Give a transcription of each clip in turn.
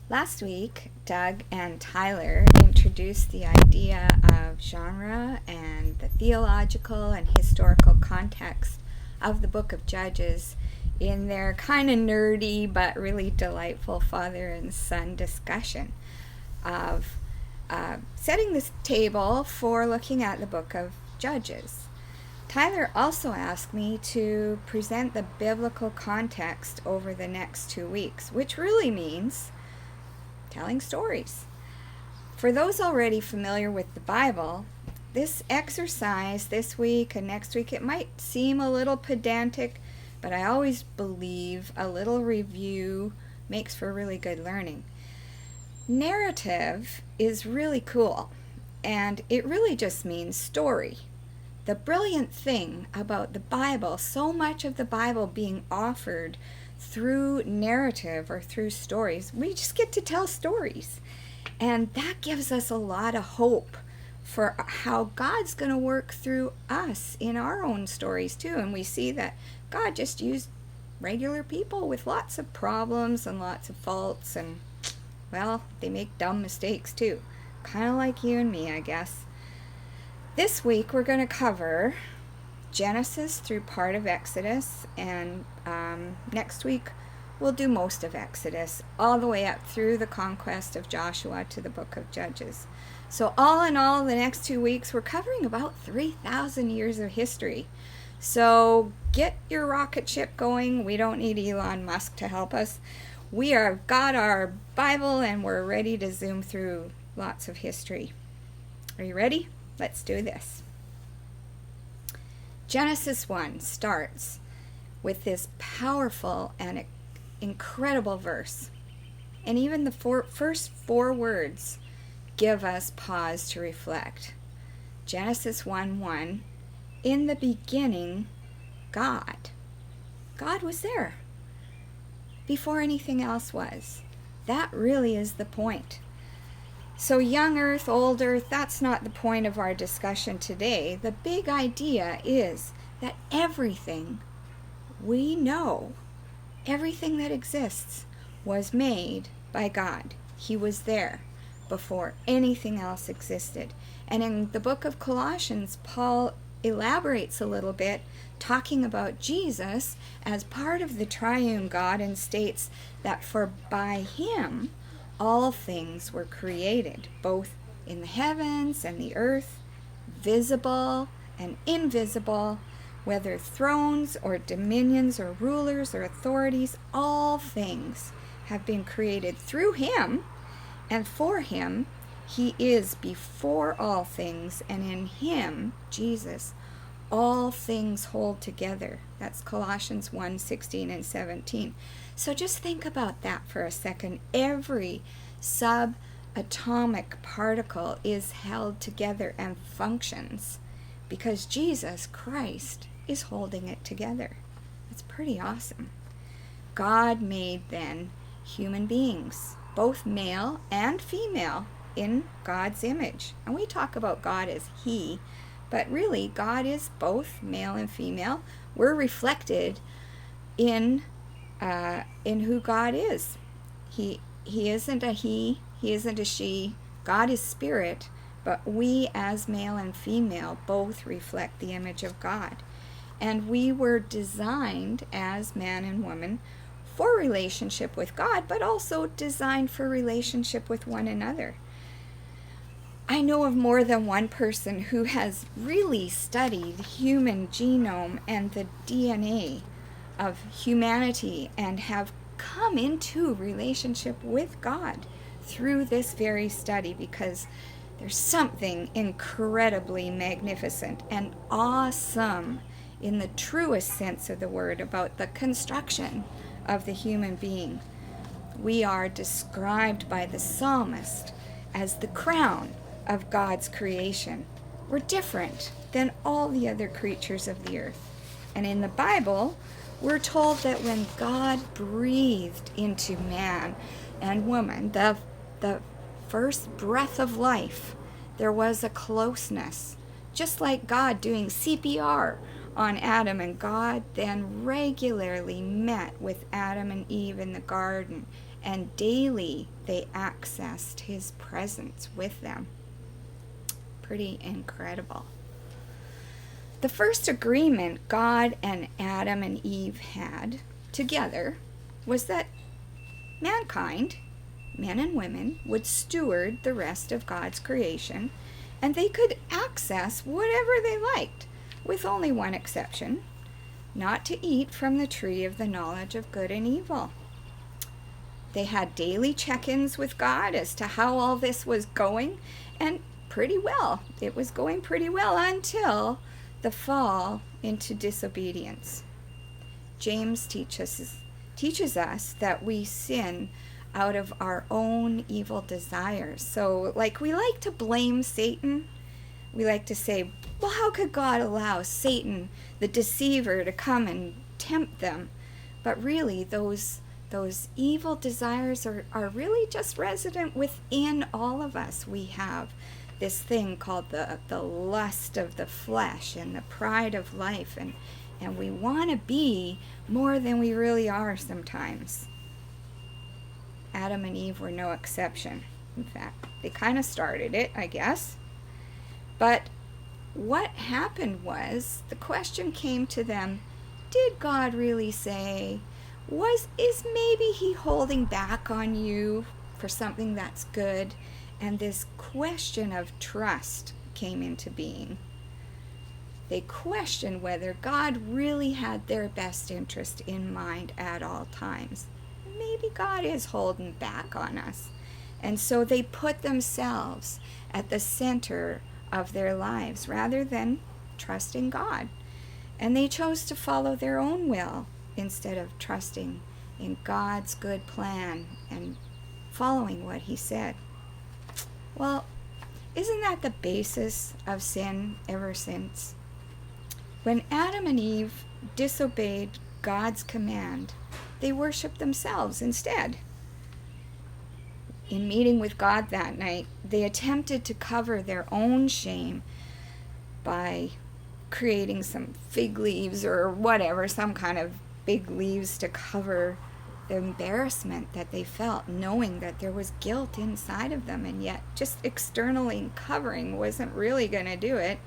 Last week, Doug and Tyler introduced the idea of genre and the theological and historical context of the book of Judges in their kind of nerdy but really delightful father and son discussion of setting this table for looking at the book of Judges. Tyler also asked me to present the biblical context over the next 2 weeks, which really means telling stories. For those already familiar with the Bible, this exercise this week and next week, it might seem a little pedantic, but I always believe a little review makes for really good learning. Narrative is really cool, and it really just means story. The brilliant thing about the Bible, so much of the Bible being offered through narrative or through stories, we just get to tell stories. And that gives us a lot of hope for how God's going to work through us in our own stories too. And we see that God just used regular people with lots of problems and lots of faults, and well, they make dumb mistakes too. Kind of like you and me, I guess. This week we're going to cover Genesis through part of Exodus, and next week we'll do most of Exodus, all the way up through the conquest of Joshua to the book of Judges. So all in all, the next 2 weeks we're covering about 3,000 years of history. So get your rocket ship going. We don't need Elon Musk to help us. We are got our Bible and we're ready to zoom through lots of history. Are you ready? Let's do this. Genesis 1 starts with this powerful and incredible verse. And even the first 4 words give us pause to reflect. Genesis 1:1, in the beginning, God. God was there before anything else was. That really is the point. So young earth, old earth, that's not the point of our discussion today. The big idea is that everything we know, everything that exists, was made by God. He was there before anything else existed. And in the book of Colossians, Paul elaborates a little bit, talking about Jesus as part of the triune God, and states that for by him all things were created, both in the heavens and the earth, visible and invisible, whether thrones or dominions or rulers or authorities, all things have been created through him and for him. He is before all things, and in him, Jesus, all things hold together. That's Colossians 1:16 and 17. So just think about that for a second. Every subatomic particle is held together and functions because Jesus Christ is holding it together. That's pretty awesome. God made then human beings, both male and female, in God's image. And we talk about God as he, but really God is both male and female. We're reflected in who God is. He isn't a he isn't a she. God is spirit, but we as male and female both reflect the image of God. And we were designed as man and woman for relationship with God, but also designed for relationship with one another. I know of more than one person who has really studied human genome and the DNA of humanity and have come into relationship with God through this very study, because there's something incredibly magnificent and awesome in the truest sense of the word about the construction of the human being. We are described by the psalmist as the crown of God's creation. We're different than all the other creatures of the earth. And in the Bible, we're told that when God breathed into man and woman, the first breath of life, there was a closeness, just like God doing CPR on Adam, and God then regularly met with Adam and Eve in the garden, and daily they accessed his presence with them. Pretty incredible. The first agreement God and Adam and Eve had together was that mankind, men and women, would steward the rest of God's creation, and they could access whatever they liked, with only one exception: not to eat from the tree of the knowledge of good and evil. They had daily check-ins with God as to how all this was going, and pretty well. It was going pretty well until the fall into disobedience. James teaches us that we sin out of our own evil desires. So, we like to blame Satan. We like to say, well, how could God allow Satan, the deceiver, to come and tempt them? But really, those evil desires are really just resident within all of us. We have this thing called the lust of the flesh and the pride of life, and we want to be more than we really are sometimes. Adam and Eve were no exception. In fact, they kind of started it, I guess. But what happened was, the question came to them, did God really say, is maybe he holding back on you for something that's good? And this question of trust came into being. They questioned whether God really had their best interest in mind at all times. Maybe God is holding back on us. And so they put themselves at the center of their lives rather than trusting God. And they chose to follow their own will instead of trusting in God's good plan and following what he said. Well, isn't that the basis of sin ever since? When Adam and Eve disobeyed God's command, they worshiped themselves instead. In meeting with God that night, they attempted to cover their own shame by creating some fig leaves or whatever, some kind of big leaves to cover the embarrassment that they felt, knowing that there was guilt inside of them, and yet just externally covering wasn't really going to do it.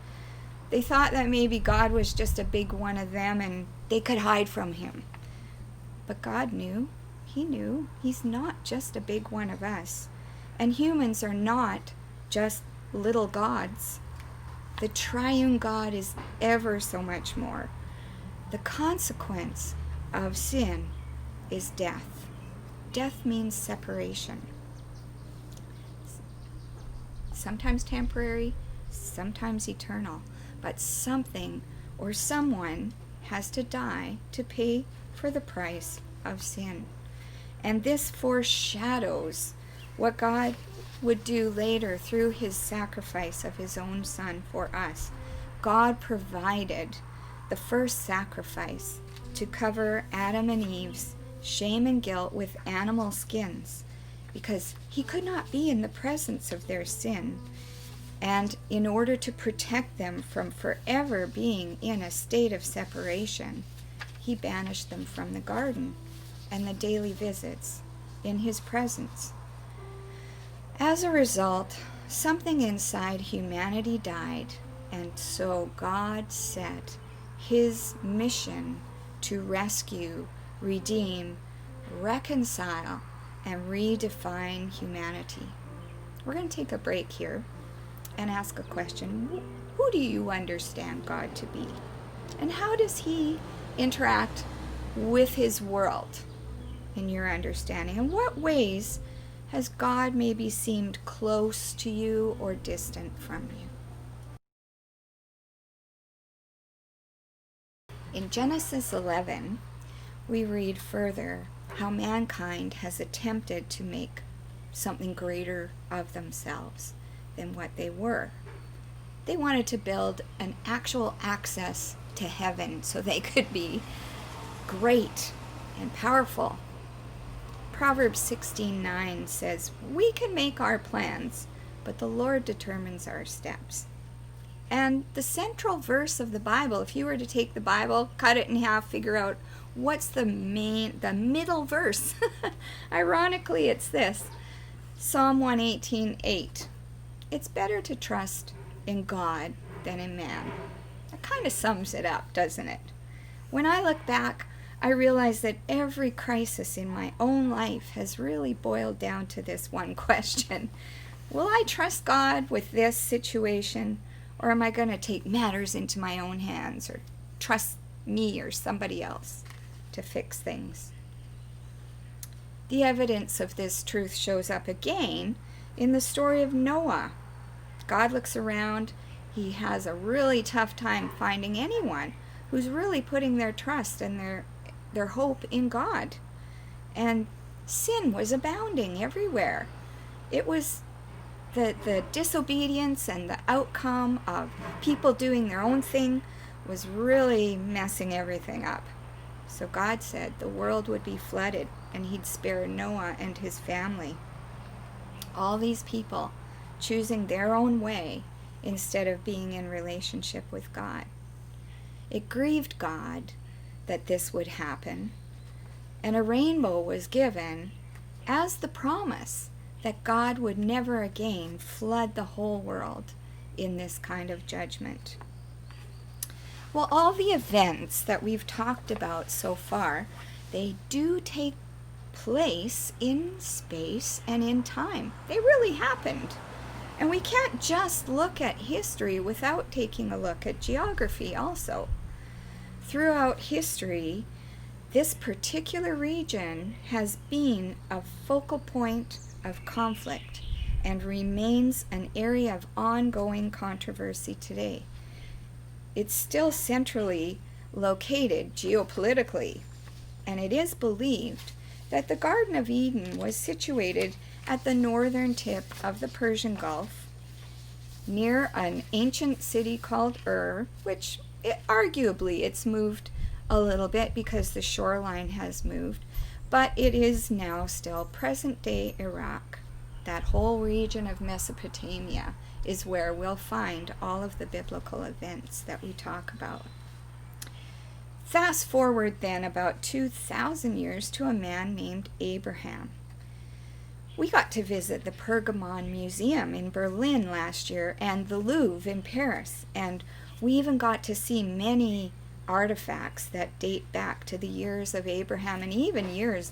They thought that maybe God was just a big one of them and they could hide from him. But God knew. He knew he's not just a big one of us. And humans are not just little gods. The triune God is ever so much more. The consequence of sin is death. Death means separation. Sometimes temporary, sometimes eternal. But something or someone has to die to pay for the price of sin. And this foreshadows what God would do later through his sacrifice of his own Son for us. God provided the first sacrifice to cover Adam and Eve's shame and guilt with animal skins, because he could not be in the presence of their sin. And in order to protect them from forever being in a state of separation, he banished them from the garden and the daily visits in his presence. As a result, something inside humanity died, and so God set his mission to rescue, redeem, reconcile, and redefine humanity. We're going to take a break here and ask a question. Who do you understand God to be? And how does he interact with his world in your understanding? In what ways has God maybe seemed close to you or distant from you? In Genesis 11, we read further how mankind has attempted to make something greater of themselves than what they were. They wanted to build an actual access to heaven so they could be great and powerful. Proverbs 16:9 says, "We can make our plans, but the Lord determines our steps." And the central verse of the Bible, if you were to take the Bible, cut it in half, figure out what's the middle verse. Ironically, it's this, Psalm 118:8. It's better to trust in God than in man. That kind of sums it up, doesn't it? When I look back, I realize that every crisis in my own life has really boiled down to this one question. Will I trust God with this situation, or am I going to take matters into my own hands or trust me or somebody else to fix things? The evidence of this truth shows up again in the story of Noah. God looks around. He has a really tough time finding anyone who's really putting their trust and their hope in God. And sin was abounding everywhere. It was the disobedience and the outcome of people doing their own thing was really messing everything up. So God said the world would be flooded and he'd spare Noah and his family. All these people choosing their own way instead of being in relationship with God. It grieved God that this would happen, and a rainbow was given as the promise that God would never again flood the whole world in this kind of judgment. Well, all the events that we've talked about so far, they do take place in space and in time. They really happened. And we can't just look at history without taking a look at geography also. Throughout history, this particular region has been a focal point of conflict and remains an area of ongoing controversy today. It's still centrally located geopolitically, and it is believed that the Garden of Eden was situated at the northern tip of the Persian Gulf, near an ancient city called Ur, which arguably it's moved a little bit because the shoreline has moved, but it is now still present-day Iraq. That whole region of Mesopotamia is where we'll find all of the biblical events that we talk about. Fast forward then about 2,000 years to a man named Abraham. We got to visit the Pergamon Museum in Berlin last year and the Louvre in Paris, and we even got to see many artifacts that date back to the years of Abraham and even years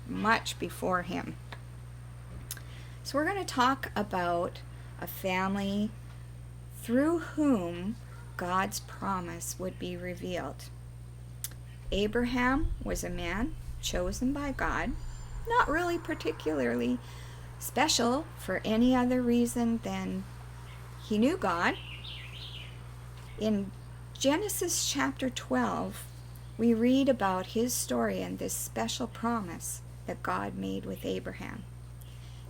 much before him. So we're going to talk about a family through whom God's promise would be revealed. Abraham was a man chosen by God, not really particularly special for any other reason than he knew God. In Genesis chapter 12, we read about his story and this special promise that God made with Abraham.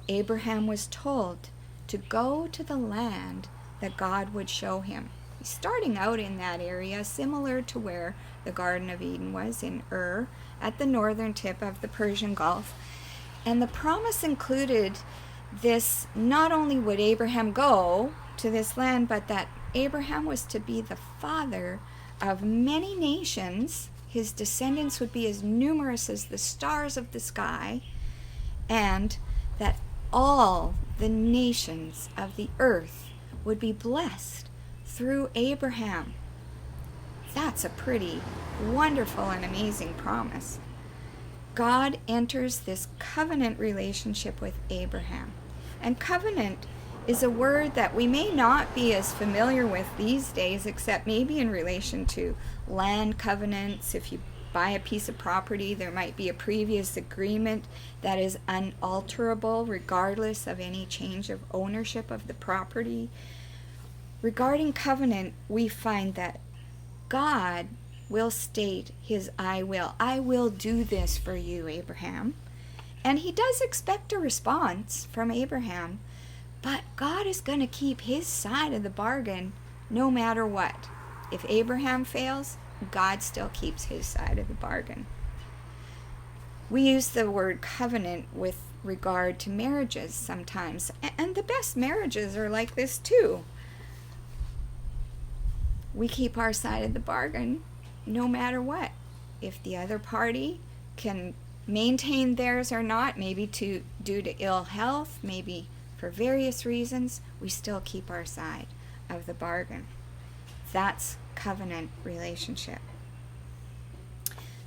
Abraham was told to go to the land that God would show him. He's starting out in that area, similar to where the Garden of Eden was, in Ur, at the northern tip of the Persian Gulf. And the promise included this: not only would Abraham go to this land, but that Abraham was to be the father of many nations. His descendants would be as numerous as the stars of the sky, and that all the nations of the earth would be blessed through Abraham. That's a pretty wonderful and amazing promise. God enters this covenant relationship with Abraham. And covenant is a word that we may not be as familiar with these days, except maybe in relation to land covenants. If you buy a piece of property, there might be a previous agreement that is unalterable regardless of any change of ownership of the property. Regarding covenant, we find that God will state his I will do this for you, Abraham. And he does expect a response from Abraham, but God is going to keep his side of the bargain no matter what. If Abraham fails, God still keeps his side of the bargain. We use the word covenant with regard to marriages sometimes, and the best marriages are like this too. We keep our side of the bargain no matter what. If the other party can maintain theirs or not, maybe due to ill health, maybe for various reasons, we still keep our side of the bargain. That's covenant relationship.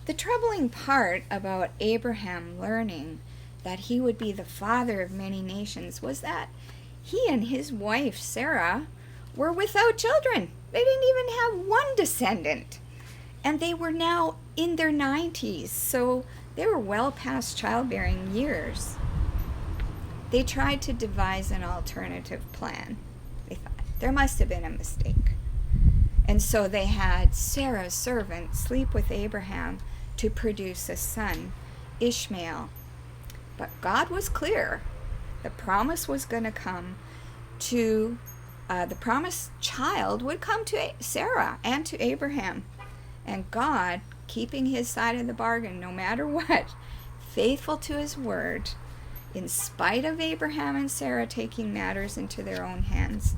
The troubling part about Abraham learning that he would be the father of many nations was that he and his wife Sarah were without children. They didn't even have one descendant. And they were now in their 90s, so they were well past childbearing years. They tried to devise an alternative plan. They thought there must have been a mistake. And so they had Sarah's servant sleep with Abraham to produce a son, Ishmael. But God was clear. The promise was going to come to, the promised child would come to Sarah and to Abraham. And God, keeping his side of the bargain no matter what, faithful to his word, in spite of Abraham and Sarah taking matters into their own hands,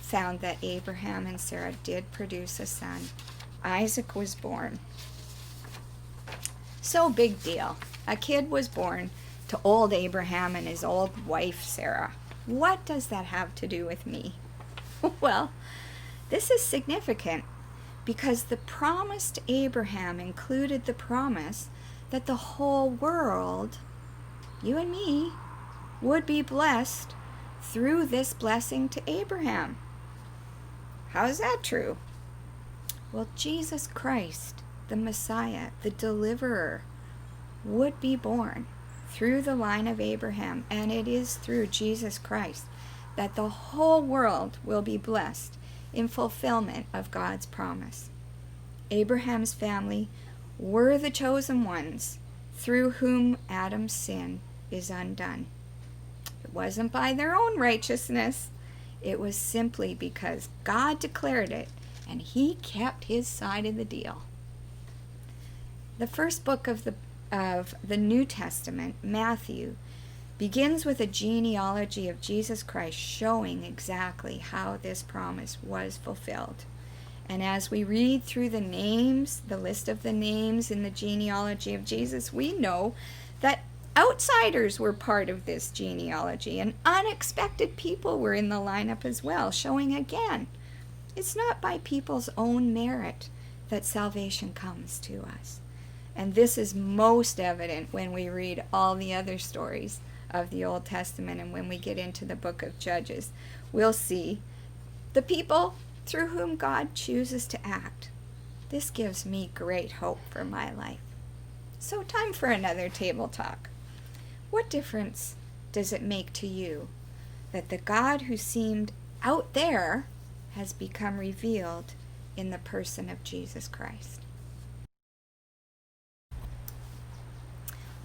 found that Abraham and Sarah did produce a son. Isaac was born. So big deal. A kid was born to old Abraham and his old wife Sarah. What does that have to do with me? Well, this is significant because the promise to Abraham included the promise that the whole world, you and me, would be blessed through this blessing to Abraham. How is that true? Well, Jesus Christ, the Messiah, the deliverer, would be born through the line of Abraham, and it is through Jesus Christ that the whole world will be blessed in fulfillment of God's promise. Abraham's family were the chosen ones through whom Adam's sin is undone. It wasn't by their own righteousness. It was simply because God declared it, and he kept his side of the deal. The first book of the New Testament, Matthew, begins with a genealogy of Jesus Christ showing exactly how this promise was fulfilled. And as we read through the names, the list of the names in the genealogy of Jesus, we know that outsiders were part of this genealogy, and unexpected people were in the lineup as well, showing again, it's not by people's own merit that salvation comes to us. And this is most evident when we read all the other stories of the Old Testament, and when we get into the book of Judges, we'll see the people through whom God chooses to act. This gives me great hope for my life. So time for another table talk. What difference does it make to you that the God who seemed out there has become revealed in the person of Jesus Christ?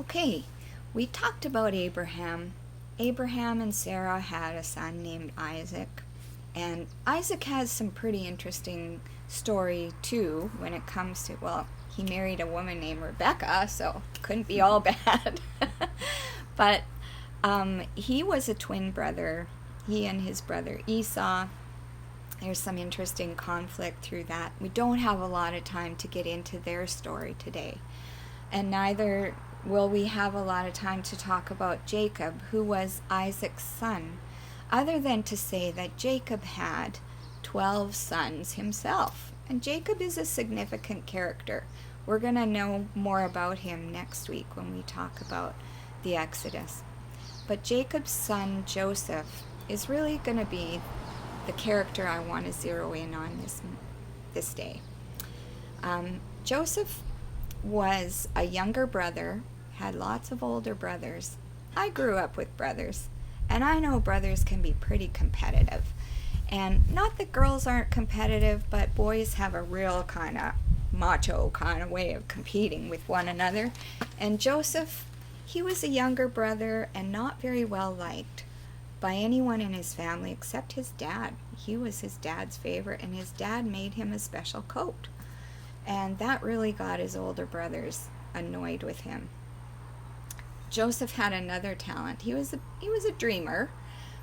Okay, we talked about Abraham. Abraham and Sarah had a son named Isaac. And Isaac has some pretty interesting story too when it comes to, well, he married a woman named Rebecca, so couldn't be all bad. But he was a twin brother. He and his brother Esau. There's some interesting conflict through that. We don't have a lot of time to get into their story today. And neither will we have a lot of time to talk about Jacob, who was Isaac's son, other than to say that Jacob had 12 sons himself. And Jacob is a significant character. We're going to know more about him next week when we talk about the Exodus. But Jacob's son Joseph is really going to be the character I want to zero in on this day. Joseph was a younger brother, had lots of older brothers. I grew up with brothers, and I know brothers can be pretty competitive. And not that girls aren't competitive, but boys have a real kind of macho kind of way of competing with one another. And Joseph, he was a younger brother and not very well liked by anyone in his family except his dad. He was his dad's favorite, and his dad made him a special coat. And that really got his older brothers annoyed with him. Joseph had another talent. He was a dreamer,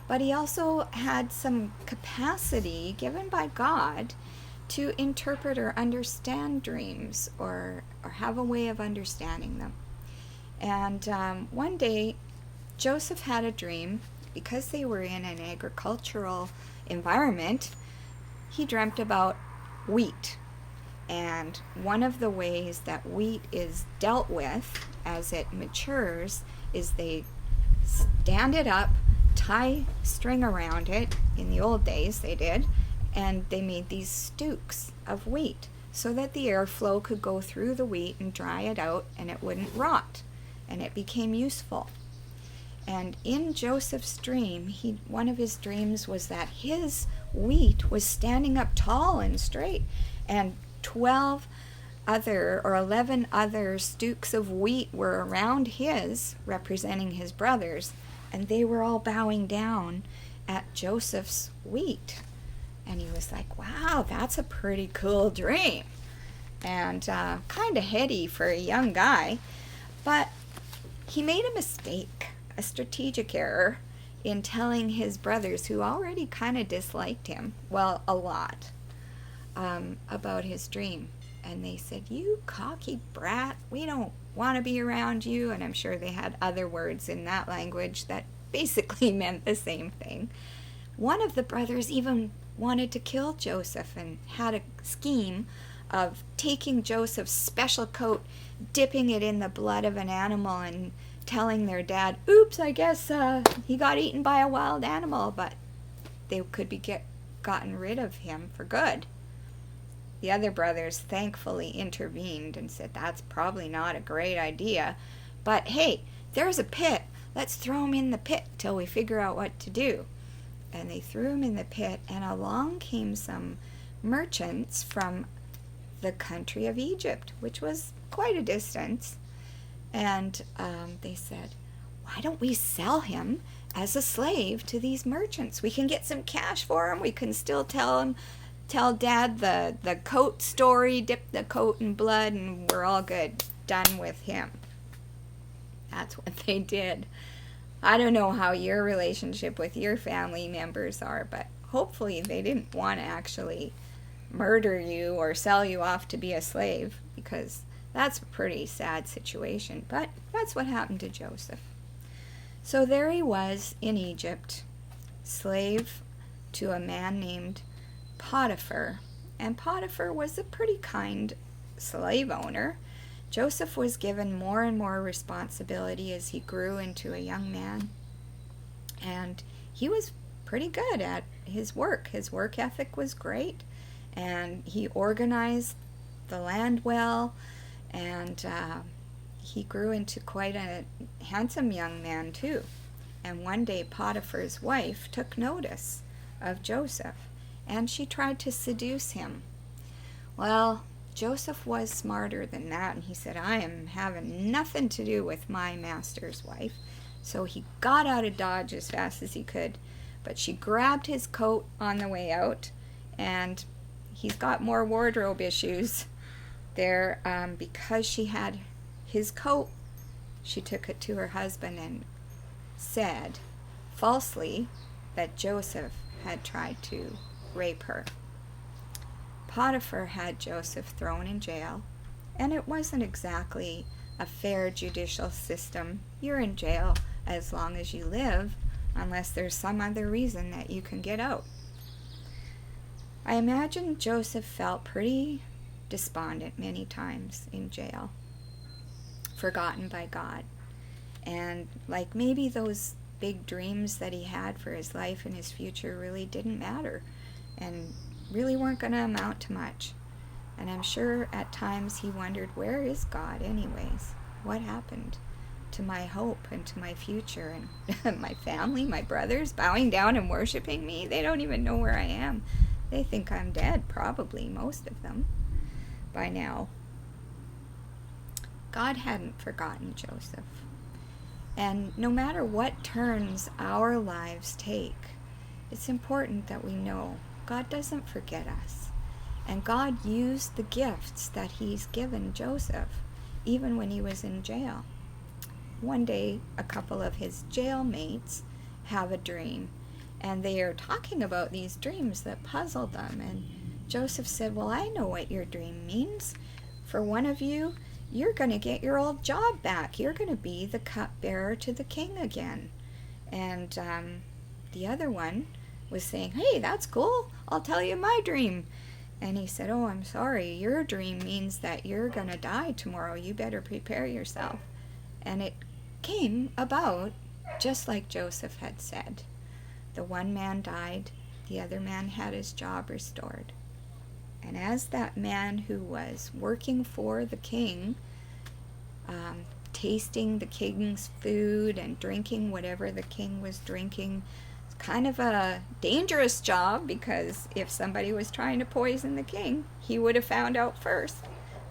but he also had some capacity given by God to interpret or understand dreams, or have a way of understanding them. And one day, Joseph had a dream. Because they were in an agricultural environment, he dreamt about wheat. And one of the ways that wheat is dealt with as it matures is they stand it up, tie string around it. In the old days they did, and they made these stooks of wheat so that the airflow could go through the wheat and dry it out, and it wouldn't rot, and it became useful. And in Joseph's dream, one of his dreams was that his wheat was standing up tall and straight, and 11 other stooks of wheat were around his, representing his brothers, and they were all bowing down at Joseph's wheat. And he was like, wow, that's a pretty cool dream. And kind of heady for a young guy. But he made a mistake, a strategic error, in telling his brothers, who already kind of disliked him, well, a lot, about his dream. And they said, you cocky brat, we don't want to be around you. And I'm sure they had other words in that language that basically meant the same thing. One of the brothers even wanted to kill Joseph and had a scheme of taking Joseph's special coat, dipping it in the blood of an animal, and telling their dad, oops, I guess he got eaten by a wild animal, but they could be gotten rid of him for good. The other brothers thankfully intervened and said, that's probably not a great idea, but hey, there's a pit. Let's throw him in the pit till we figure out what to do. And they threw him in the pit, and along came some merchants from the country of Egypt, which was quite a distance. And they said, why don't we sell him as a slave to these merchants? We can get some cash for him. We can still tell Dad the coat story, dip the coat in blood, and we're all good. Done with him. That's what they did. I don't know how your relationship with your family members are, but hopefully they didn't want to actually murder you or sell you off to be a slave, because that's a pretty sad situation. But that's what happened to Joseph. So there he was in Egypt, slave to a man named Potiphar. And Potiphar was a pretty kind slave owner. Joseph was given more and more responsibility as he grew into a young man. And he was pretty good at his work. His work ethic was great. And he organized the land well. And he grew into quite a handsome young man too. And one day Potiphar's wife took notice of Joseph, and she tried to seduce him. Well, Joseph was smarter than that, and he said, I am having nothing to do with my master's wife. So he got out of Dodge as fast as he could, but she grabbed his coat on the way out, and he's got more wardrobe issues there because she had his coat. She took it to her husband and said falsely that Joseph had tried to rape her. Potiphar had Joseph thrown in jail, and it wasn't exactly a fair judicial system. You're in jail as long as you live, unless there's some other reason that you can get out. I imagine Joseph felt pretty despondent many times in jail, forgotten by God, and like maybe those big dreams that he had for his life and his future really didn't matter and really weren't going to amount to much. And I'm sure at times he wondered, where is God anyways? What happened to my hope and to my future and my family, my brothers bowing down and worshiping me? They don't even know where I am. They think I'm dead, probably, most of them, by now. God hadn't forgotten Joseph. And no matter what turns our lives take, it's important that we know God doesn't forget us. And God used the gifts that he's given Joseph, even when he was in jail. One day, a couple of his jailmates have a dream, and they are talking about these dreams that puzzled them. And Joseph said, well, I know what your dream means. For one of you, you're going to get your old job back. You're going to be the cupbearer to the king again. And the other one was saying, hey, that's cool. I'll tell you my dream. And he said, oh, I'm sorry. Your dream means that you're going to die tomorrow. You better prepare yourself. And it came about just like Joseph had said. The one man died. The other man had his job restored. And as that man who was working for the king, tasting the king's food and drinking whatever the king was drinking, it's kind of a dangerous job, because if somebody was trying to poison the king, he would have found out first.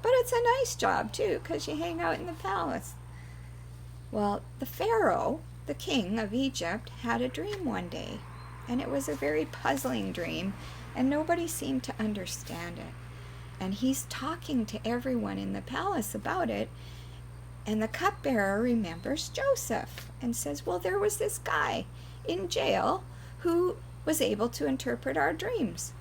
But it's a nice job too, because you hang out in the palace. Well, the Pharaoh, the king of Egypt, had a dream one day, and it was a very puzzling dream, and nobody seemed to understand it. And he's talking to everyone in the palace about it, and the cupbearer remembers Joseph and says, well, there was this guy in jail who was able to interpret our dreams,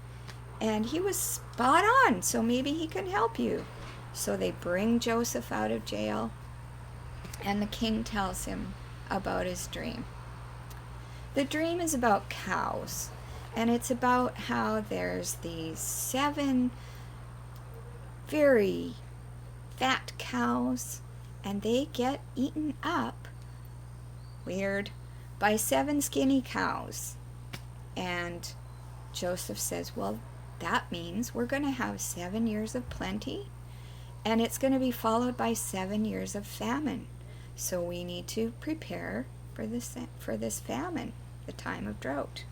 and he was spot on, so maybe he can help you. So they bring Joseph out of jail, and the king tells him about his dream. The dream is about cows, and it's about how there's these 7 very fat cows, and they get eaten up, weird, by 7 skinny cows. And Joseph says, well, that means we're going to have 7 years of plenty, and it's going to be followed by 7 years of famine. So we need to prepare for this famine, the time of drought.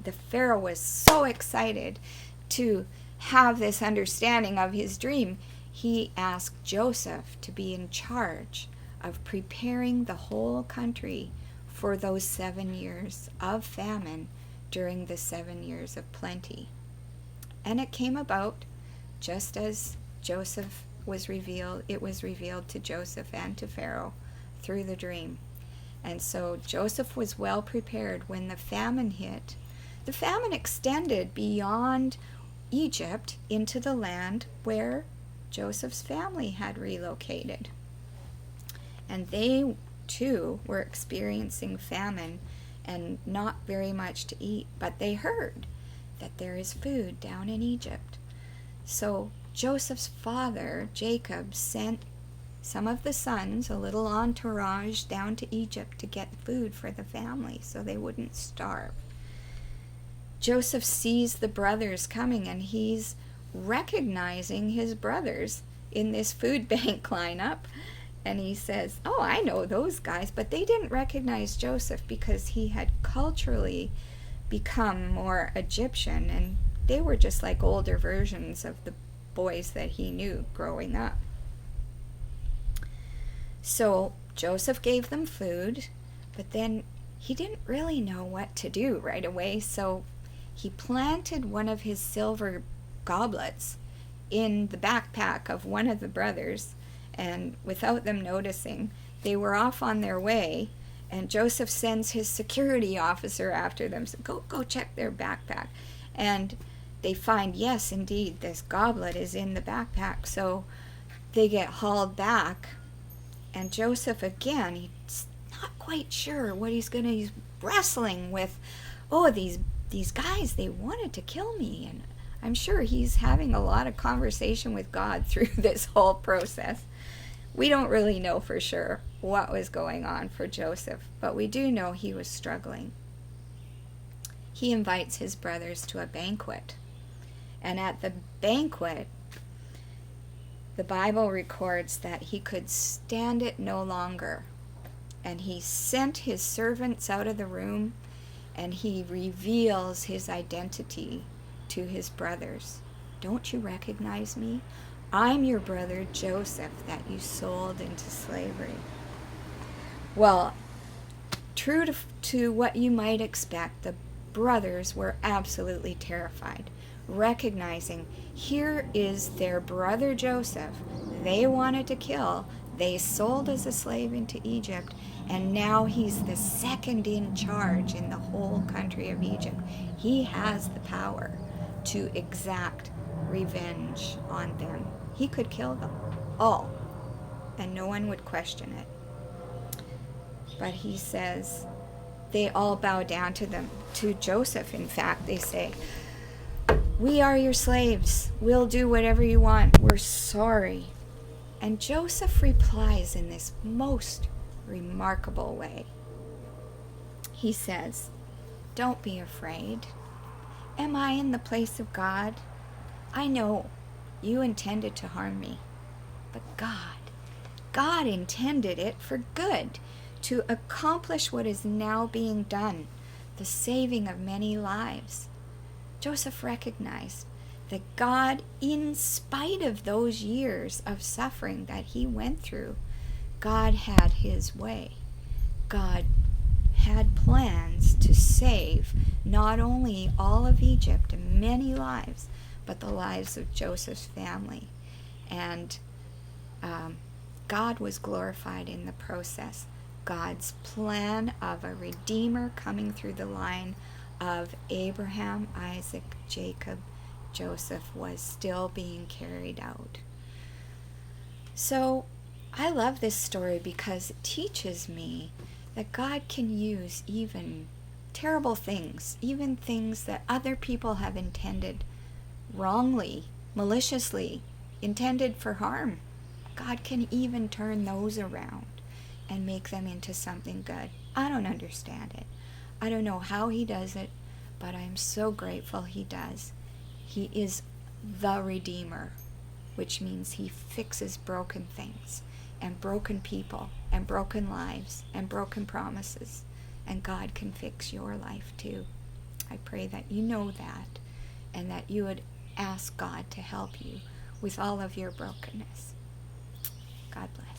The Pharaoh was so excited to have this understanding of his dream. He asked Joseph to be in charge of preparing the whole country for those 7 years of famine during the 7 years of plenty. And it came about just as Joseph was revealed. It was revealed to Joseph and to Pharaoh through the dream. And so Joseph was well prepared when the famine hit. The famine extended beyond Egypt into the land where Joseph's family had relocated. And they too were experiencing famine and not very much to eat, but they heard that there is food down in Egypt. So Joseph's father, Jacob, sent some of the sons, a little entourage, down to Egypt to get food for the family so they wouldn't starve. Joseph sees the brothers coming, and he's recognizing his brothers in this food bank lineup. And he says, oh, I know those guys, but they didn't recognize Joseph because he had culturally become more Egyptian, and they were just like older versions of the boys that he knew growing up. So Joseph gave them food, but then he didn't really know what to do right away, so he planted one of his silver goblets in the backpack of one of the brothers, and without them noticing, they were off on their way, and Joseph sends his security officer after them, so go check their backpack. And they find, yes, indeed, this goblet is in the backpack, so they get hauled back. And Joseph, again, he's not quite sure what he's wrestling with. Oh, these guys, they wanted to kill me. And I'm sure he's having a lot of conversation with God through this whole process. We don't really know for sure what was going on for Joseph, but we do know he was struggling. He invites his brothers to a banquet. And at the banquet, the Bible records that he could stand it no longer. And he sent his servants out of the room, and he reveals his identity to his brothers. Don't you recognize me? I'm your brother Joseph that you sold into slavery. Well, true to what you might expect, the brothers were absolutely terrified. recognizing here is their brother Joseph. They wanted to kill. They sold as a slave into Egypt, and now he's the second in charge in the whole country of Egypt. He has the power to exact revenge on them. He could kill them all, and no one would question it. But he says, they all bow down to them, to Joseph. In fact, they say, "We are your slaves. We'll do whatever you want. We're sorry." And Joseph replies in this most remarkable way. He says, "Don't be afraid. Am I in the place of God? I know you intended to harm me, but God intended it for good, to accomplish what is now being done, the saving of many lives." Joseph recognized that God, in spite of those years of suffering that he went through, God had his way. God had plans to save not only all of Egypt and many lives, but the lives of Joseph's family. And God was glorified in the process. God's plan of a Redeemer coming through the line of Abraham, Isaac, Jacob, Joseph was still being carried out. So I love this story because it teaches me that God can use even terrible things, even things that other people have intended wrongly, maliciously, intended for harm. God can even turn those around and make them into something good. I don't understand it. I don't know how he does it, but I'm so grateful he does. He is the Redeemer, which means he fixes broken things and broken people and broken lives and broken promises. And God can fix your life too. I pray that you know that, and that you would ask God to help you with all of your brokenness. God bless.